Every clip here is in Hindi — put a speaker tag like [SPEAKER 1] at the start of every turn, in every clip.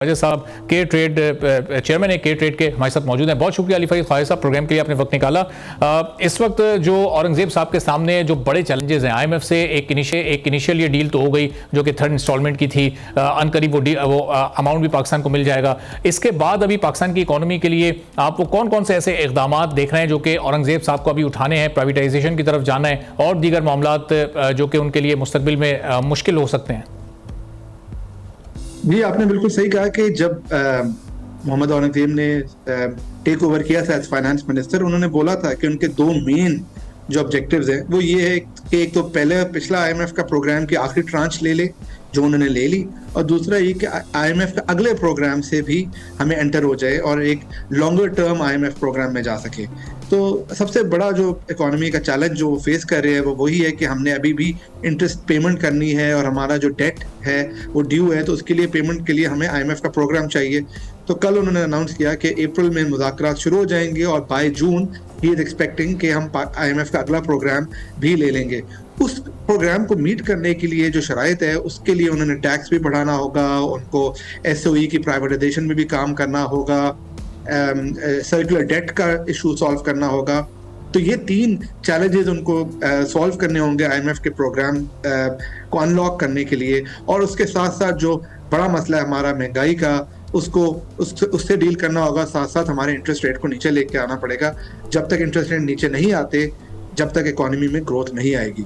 [SPEAKER 1] राजा साहब के ट्रेड चेयरमैन है के ट्रेड के हमारे साथ मौजूद हैं। बहुत शुक्रिया अली फरीद ख्वाजा साहब, प्रोग्राम के लिए आपने वक्त निकाला। इस वक्त जो औरंगजेब साहब के सामने जो बड़े चैलेंजेस हैं, आईएमएफ से एक इनिशियल ये डील तो हो गई जो कि थर्ड इंस्टॉलमेंट की थी, अनकरीब वो अमाउंट भी पाकिस्तान को मिल जाएगा। इसके बाद अभी पाकिस्तान की इकोनॉमी के लिए आपको कौन कौन से ऐसे इकदाम देख रहे हैं जो कि औरंगजेब साहब को अभी उठाने हैं, प्राइवेटाइजेशन की तरफ जाना है और दीगर मामलात जो कि उनके लिए मुस्तकबिल में मुश्किल हो सकते हैं?
[SPEAKER 2] जी, आपने बिल्कुल सही कहा कि जब मोहम्मद औरंगजेब ने टेक ओवर किया था एज फाइनेंस मिनिस्टर, उन्होंने बोला था कि उनके दो मेन जो ऑब्जेक्टिव्स हैं वो ये है कि एक तो पहले पिछला आईएमएफ का प्रोग्राम की आखिरी ट्रांच ले ले, जो उन्होंने ले ली, और दूसरा ये कि आईएमएफ के अगले प्रोग्राम से भी हमें एंटर हो जाए और एक लॉन्गर टर्म आईएमएफ प्रोग्राम में जा सके। तो सबसे बड़ा जो इकोनॉमी का चैलेंज जो फेस कर रहे हैं वो वही है कि हमने अभी भी इंटरेस्ट पेमेंट करनी है और हमारा जो डेट है वो ड्यू है, तो उसके लिए पेमेंट के लिए हमें आईएमएफ का प्रोग्राम चाहिए। तो कल उन्होंने अनाउंस किया कि अप्रैल में मुज़ाकरात शुरू हो जाएंगे और by June he is expecting कि हम आईएमएफ का अगला प्रोग्राम भी ले लेंगे। उस प्रोग्राम को मीट करने के लिए जो शराइत है उसके लिए उन्होंने टैक्स भी बढ़ाना होगा, उनको एसओई की प्राइवेटाइजेशन में भी काम करना होगा, सर्कुलर डेट का इशू सॉल्व करना होगा। तो ये तीन चैलेंजेस उनको सॉल्व करने होंगे आईएमएफ के प्रोग्राम को अनलॉक करने के लिए। और उसके साथ साथ जो बड़ा मसला है हमारा महंगाई का, उससे डील करना होगा। साथ साथ हमारे इंटरेस्ट रेट को नीचे लेके आना पड़ेगा। जब तक इंटरेस्ट रेट नीचे नहीं आते, जब तक इकोनॉमी में ग्रोथ नहीं आएगी।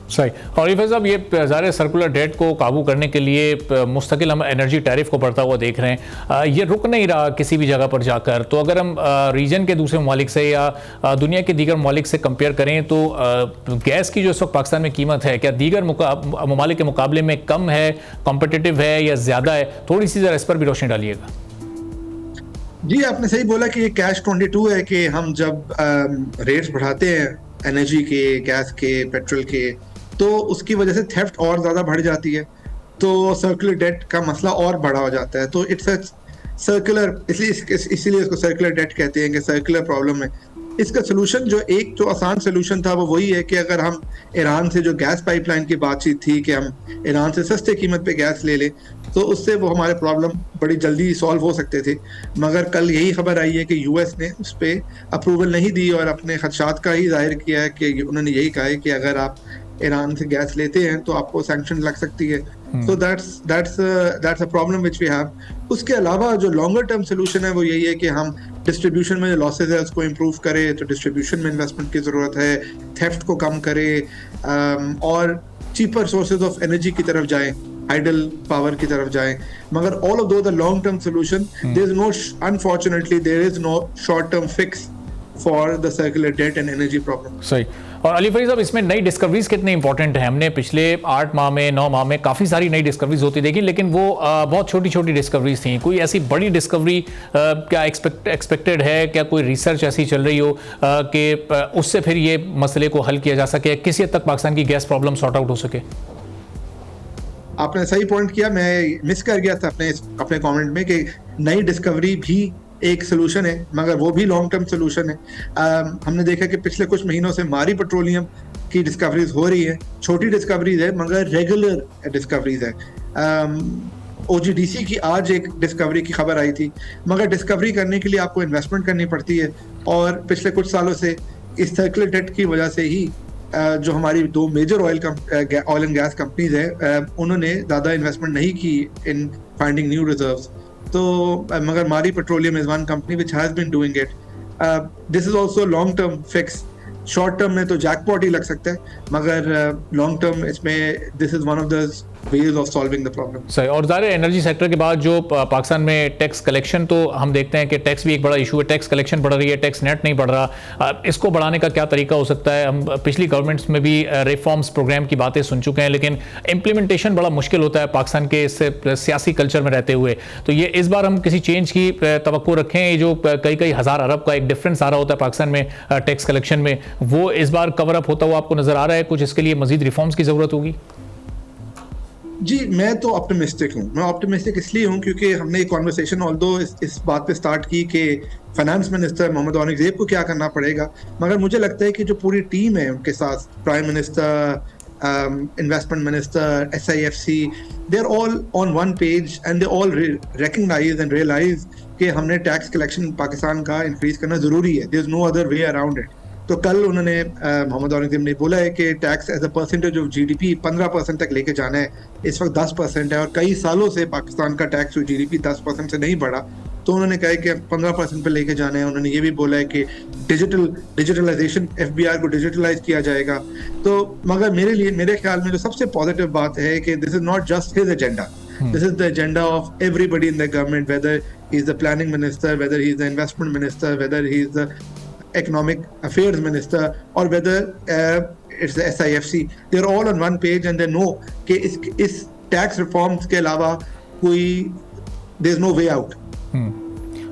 [SPEAKER 1] सही। और इफ़ साहब, ये ज़ाहिर सर्कुलर डेट को काबू करने के लिए मुस्तकिल हम एनर्जी टैरिफ को बढ़ता हुआ देख रहे हैं, ये रुक नहीं रहा किसी भी जगह पर जाकर। तो अगर हम रीजन के दूसरे ममालिक से या दुनिया के दीगर ममालिक से कंपेयर करें तो गैस की जो इस वक्त पाकिस्तान में कीमत है, क्या दीगर ममालिक के मुकाबले में कम है, कॉम्पिटिटिव है या ज़्यादा है? थोड़ी सी ज़रा इस पर भी रोशनी डालिएगा।
[SPEAKER 2] जी, आपने सही बोला कि ये कैश 22 है कि हम जब रेट्स बढ़ाते हैं एनर्जी के, गैस के, पेट्रोल के, तो उसकी वजह से थेफ्ट और ज़्यादा बढ़ जाती है, तो सर्कुलर डेट का मसला और बड़ा हो जाता है। तो इट्स अ सर्कुलर, इसीलिए इसको सर्कुलर डेट कहते हैं कि सर्कुलर प्रॉब्लम है। इसका सोल्यूशन जो आसान सोल्यूशन था वो वही है कि अगर हम ईरान से जो गैस पाइपलाइन की बातचीत थी कि हम ईरान से सस्ते कीमत पे गैस ले लें, तो उससे वो हमारे प्रॉब्लम बड़ी जल्दी सॉल्व हो सकते थे। मगर कल यही खबर आई है कि यूएस ने उस पर अप्रूवल नहीं दी और अपने खदशात का ही जाहिर किया है कि उन्होंने यही कहा है कि अगर आप ईरान से गैस लेते हैं तो आपको सैंक्शन लग सकती है। So that's a problem which we have. उसके अलावा जो लॉन्गर टर्म सोल्यूशन है वो यही है कि हम डिस्ट्रीब्यूशन में जो लॉसेज है उसको इम्प्रूव करें, तो डिस्ट्रीब्यूशन में इन्वेस्टमेंट की ज़रूरत है, थेफ्ट को कम करें और चीपर सोर्सेज ऑफ एनर्जी की तरफ जाएं, हाइडल पावर की तरफ जाएं। मगर all of though the long term solution, there is no, unfortunately there is no short term fix for the circular debt and energy problem.
[SPEAKER 1] सही। और अली फरीद साहब, इसमें नई डिस्कवरीज कितने इंपॉर्टेंट हैं? हमने पिछले 8 माह में 9 माह में काफ़ी सारी नई डिस्कवरीज होती देखी, लेकिन वो बहुत छोटी छोटी डिस्कवरीज थी। कोई ऐसी बड़ी डिस्कवरी क्या एक्सपेक्टेड है? क्या कोई रिसर्च ऐसी चल रही हो कि उससे फिर ये मसले को हल किया जा सके, किसी हद तक पाकिस्तान की गैस प्रॉब्लम सॉर्ट आउट हो सके?
[SPEAKER 2] आपने सही पॉइंट किया, मैं मिस कर गया था अपने कमेंट में कि नई डिस्कवरी भी एक सोल्यूशन है, मगर वो भी लॉन्ग टर्म सोल्यूशन है। हमने देखा कि पिछले कुछ महीनों से मारी पेट्रोलियम की डिस्कवरीज हो रही है। छोटी डिस्कवरीज है मगर रेगुलर डिस्कवरीज है। ओजीडीसी की आज एक डिस्कवरी की खबर आई थी, मगर डिस्कवरी करने के लिए आपको इन्वेस्टमेंट करनी पड़ती है। और पिछले कुछ सालों से इस सर्कुलर डेट की वजह से ही जो हमारी दो major oil and gas companies है, उन्होंने ज़्यादा इन्वेस्टमेंट नहीं की इन फाइंडिंग न्यू रिजर्व्स। तो मगर मारी petroleum is one company which has been doing it. This is also long term fix. Short term में तो जैकपॉट ही लग सकता है, मगर लॉन्ग टर्म इसमें this is one of the ways of solving the problem।
[SPEAKER 1] सही। और ज़ाहिर एनर्जी सेक्टर के बाद जो पाकिस्तान में टैक्स कलेक्शन, तो हम देखते हैं कि टैक्स भी एक बड़ा इशू है। टैक्स कलेक्शन बढ़ रही है, टैक्स नेट नहीं बढ़ रहा। इसको बढ़ाने का क्या तरीका हो सकता है? हम पिछली गवर्नमेंट्स में भी रिफॉर्म्स प्रोग्राम की बातें सुन चुके हैं, लेकिन इम्प्लीमेंटेशन बड़ा मुश्किल होता है पाकिस्तान के इस सियासी कल्चर में रहते हुए। तो ये इस बार हम किसी चेंज की तवक्को रखें? ये जो कई हज़ार अरब का एक डिफरेंस आ रहा होता है पाकिस्तान में टैक्स कलेक्शन में, वो इस बार कवर अप होता हुआ आपको नज़र आ रहा है? कुछ इसके लिए मजीद रिफॉर्म्स की ज़रूरत होगी?
[SPEAKER 2] जी, मैं तो ऑप्टिमिस्टिक हूँ। मैं ऑप्टिमिस्टिक इसलिए हूँ क्योंकि हमने एक कॉन्वर्सेशन ऑल्दो इस बात पे स्टार्ट की कि फाइनेंस मिनिस्टर मोहम्मद औरंगजेब को क्या करना पड़ेगा, मगर मुझे लगता है कि जो पूरी टीम है उनके साथ, prime minister, investment minister, SIFC, they're all on one page and they all recognize and realize कि हमने टैक्स कलेक्शन पाकिस्तान का इंक्रीज करना जरूरी है. There's no other way around it. तो कल उन्होंने मोहम्मद औरंगजेब ने बोला है कि tax as a percentage of GDP 15% तक लेके जाना है. इस वक्त 10% है और कई सालों से पाकिस्तान का टैक्स टू जीडीपी 10% से नहीं बढ़ा. तो उन्होंने कहा कि 15% पे लेके जाना है. उन्होंने ये भी बोला है कि डिजिटलाइजेशन, एफबीआर को डिजिटलाइज किया जाएगा. तो मगर मेरे ख्याल में जो सबसे पॉजिटिव बात है कि this is not just his agenda. This is the agenda of everybody in the government, whether he's the planning minister, whether he's the investment minister, whether he's the economic affairs minister, or whether it's the SIFC. They're all on one page and they know कि इस tax reforms के अलावा कोई there's no way out.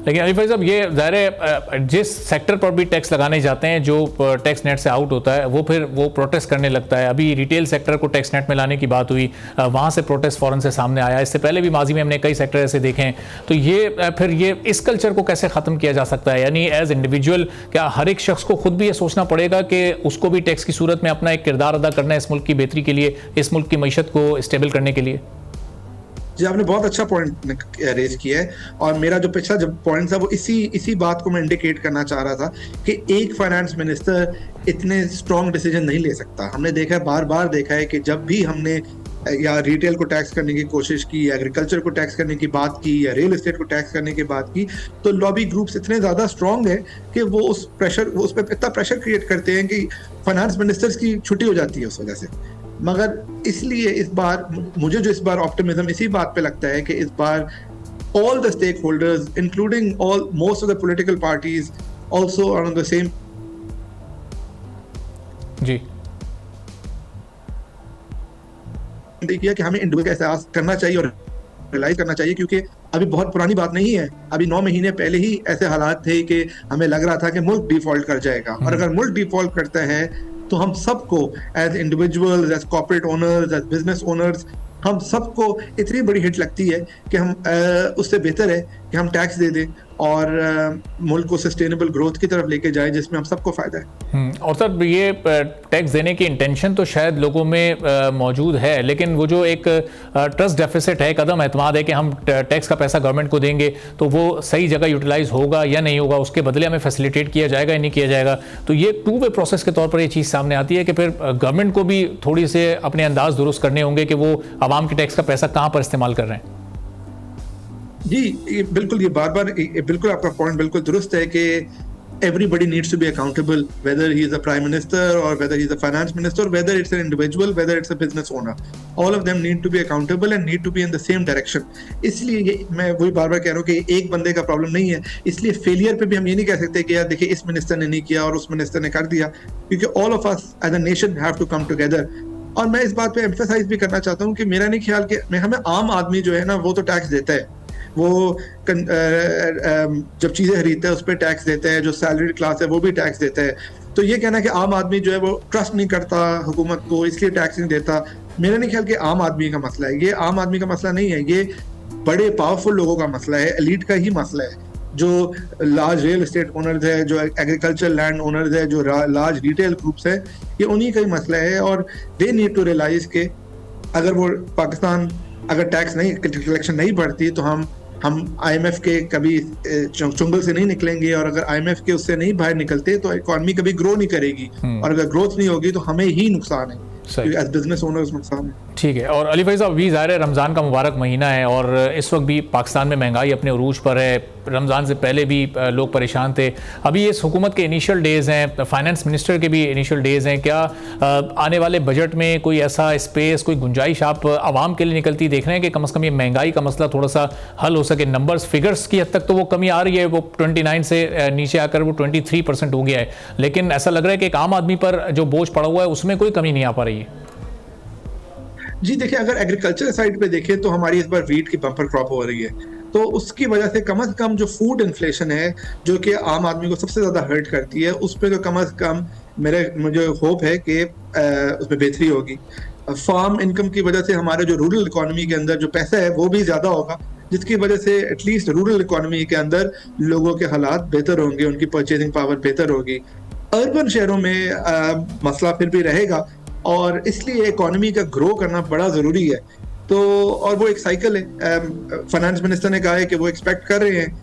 [SPEAKER 1] लेकिन अली भाई साहब, ये ज़ाहिर है जिस सेक्टर पर भी टैक्स लगाने जाते हैं जो टैक्स नेट से आउट होता है वो फिर वो प्रोटेस्ट करने लगता है. अभी रिटेल सेक्टर को टैक्स नेट में लाने की बात हुई, वहाँ से प्रोटेस्ट फ़ौरन से सामने आया. इससे पहले भी माजी में हमने कई सेक्टर ऐसे देखे हैं. तो ये फिर ये इस कल्चर को कैसे ख़त्म किया जा सकता है? यानी एज इंडिविजुअल क्या हर एक शख्स को खुद भी ये सोचना पड़ेगा कि उसको भी टैक्स की सूरत में अपना एक किरदार अदा करना है इस मुल्क की बेहतरी के लिए, इस मुल्क की मईशत को स्टेबल करने के लिए?
[SPEAKER 2] जी, आपने बहुत अच्छा पॉइंट रेज किया है और मेरा जो पिछला जब पॉइंट था वो इसी बात को मैं इंडिकेट करना चाह रहा था कि एक फाइनेंस मिनिस्टर इतने स्ट्रॉन्ग डिसीजन नहीं ले सकता. हमने देखा है, बार बार देखा है कि जब भी हमने या रिटेल को टैक्स करने की कोशिश की, या एग्रीकल्चर को टैक्स करने की बात की, या रियल एस्टेट को टैक्स करने की बात की, तो लॉबी ग्रुप्स इतने ज़्यादा स्ट्रॉन्ग है कि वो उस पर इतना प्रेशर क्रिएट करते हैं कि फाइनेंस मिनिस्टर्स की छुट्टी हो जाती है उस वजह से. मगर इसलिए इस बार मुझे जो इस बार ऑप्टिमिज्म इसी बात पे लगता है कि इस बार all the stakeholders, including most of the political parties, also are on the same.
[SPEAKER 1] जी,
[SPEAKER 2] किया कि हमें इंडिविजुअल का एहसास करना चाहिए और रियलाइज करना चाहिए, क्योंकि अभी बहुत पुरानी बात नहीं है. अभी 9 महीने पहले ही ऐसे हालात थे कि हमें लग रहा था कि मुल्क डिफॉल्ट कर जाएगा. और अगर मुल्क डिफॉल्ट करता है तो हम सबको as individuals, as corporate owners, as business owners, हम सबको इतनी बड़ी हिट लगती है कि हम उससे बेहतर है कि हम टैक्स दे दें और मुल्क को सस्टेनेबल ग्रोथ की तरफ लेके जाए जिसमें हम सबको फ़ायदा है.
[SPEAKER 1] और सर, ये टैक्स देने की इंटेंशन तो शायद लोगों में मौजूद है, लेकिन वो जो एक ट्रस्ट डेफिसिट है, कदम एतमाद है कि हम टैक्स का पैसा गवर्नमेंट को देंगे तो वो सही जगह यूटिलाइज होगा या नहीं होगा, उसके बदले हमें फैसिलिटेट किया जाएगा या नहीं किया जाएगा. तो ये टू वे प्रोसेस के तौर पर ये चीज़ सामने आती है कि फिर गवर्नमेंट को भी थोड़ी से अपने अंदाज दुरुस्त करने होंगे कि वो आवाम के टैक्स का पैसा कहाँ पर इस्तेमाल कर रहे हैं.
[SPEAKER 2] जी, बिल्कुल, ये बार-बार बिल्कुल आपका पॉइंट बिल्कुल दुरुस्त है कि everybody needs to be accountable, whether he is a prime minister or whether he is a finance minister, whether it's an individual, whether it's a business owner. All of them need to be accountable and need to be in the same direction. इसलिए ये मैं वही बार-बार कह रहा हूँ कि एक बंदे का प्रॉब्लम नहीं है. इसलिए फेलियर पे भी हम ये नहीं कह सकते कि यार देखिए इस मिनिस्टर ने नहीं किया और उस मिनिस्टर ने कर दिया, क्योंकि all of us as a nation have to come together. और मैं इस बात पे एम्फेसाइज भी करना चाहता हूँ कि मेरा नहीं ख्याल कि हमें आम आदमी जो है ना वो तो टैक्स देता है, वो जब चीज़ें खरीदता है उस पर टैक्स देता है, जो सैलरी क्लास है वो भी टैक्स देता है. तो ये कहना कि आम आदमी जो है वो ट्रस्ट नहीं करता हुकूमत को इसलिए टैक्स नहीं देता, मेरा नहीं ख्याल कि आम आदमी का मसला है. ये आम आदमी का मसला नहीं है, ये बड़े पावरफुल लोगों का मसला है, एलीट का ही मसला है. जो लार्ज रियल एस्टेट ओनर्स है, जो एग्रीकल्चर लैंड ओनर्स है, जो लार्ज रिटेल ग्रुप्स है, ये उन्हीं का ही मसला है. और दे नीड टू रियलाइज के अगर वो पाकिस्तान अगर टैक्स नहीं कलेक्शन नहीं बढ़ती तो हम IMF के कभी चुंगल से नहीं निकलेंगे, और अगर IMF के उससे नहीं बाहर निकलते तो इकॉनमी कभी ग्रो नहीं करेगी, और अगर ग्रोथ नहीं होगी तो हमें ही नुकसान है, एज बिजनेस ओनर्स नुकसान है.
[SPEAKER 1] ठीक है. और अली भाई साहब, अभी ज़ाहिर है रमज़ान का मुबारक महीना है और इस वक्त भी पाकिस्तान में महंगाई अपने उरूज पर है. रमज़ान से पहले भी लोग परेशान थे. अभी इस हुकूमत के इनिशियल डेज़ हैं, फाइनेंस मिनिस्टर के भी इनिशियल डेज़ हैं. क्या आने वाले बजट में कोई ऐसा स्पेस, कोई गुंजाइश आप आवाम के लिए निकलती देख रहे हैं कि कम से कम ये महंगाई का मसला थोड़ा सा हल हो सके? नंबर्स, फिगर्स की हद तक तो वो कमी आ रही है, वो 29 से नीचे आकर वो 23% हो गया है, लेकिन ऐसा लग रहा है कि एक आम आदमी पर जो बोझ पड़ा हुआ है उसमें कोई कमी नहीं आ पा रही है.
[SPEAKER 2] जी देखिए, अगर एग्रीकल्चर साइड पे देखें तो हमारी इस बार वीट की बम्पर क्रॉप हो रही है, तो उसकी वजह से कम जो फूड इन्फ्लेशन है जो कि आम आदमी को सबसे ज़्यादा हर्ट करती है, उस पर तो कम से कम मुझे होप है कि उसमें बेहतरी होगी. फार्म इनकम की वजह से हमारे जो रूरल इकोनॉमी के अंदर जो पैसा है वो भी ज़्यादा होगा, जिसकी वजह से एटलीस्ट रूरल इकोनॉमी के अंदर लोगों के हालात बेहतर होंगे, उनकी परचेजिंग पावर बेहतर होगी. अर्बन शहरों में मसला फिर भी रहेगा, और इसलिए इकोनॉमी का ग्रो करना बड़ा जरूरी है। तो और वो एक साइकिल है, फाइनेंस मिनिस्टर ने कहा है कि वो एक्सपेक्ट कर रहे हैं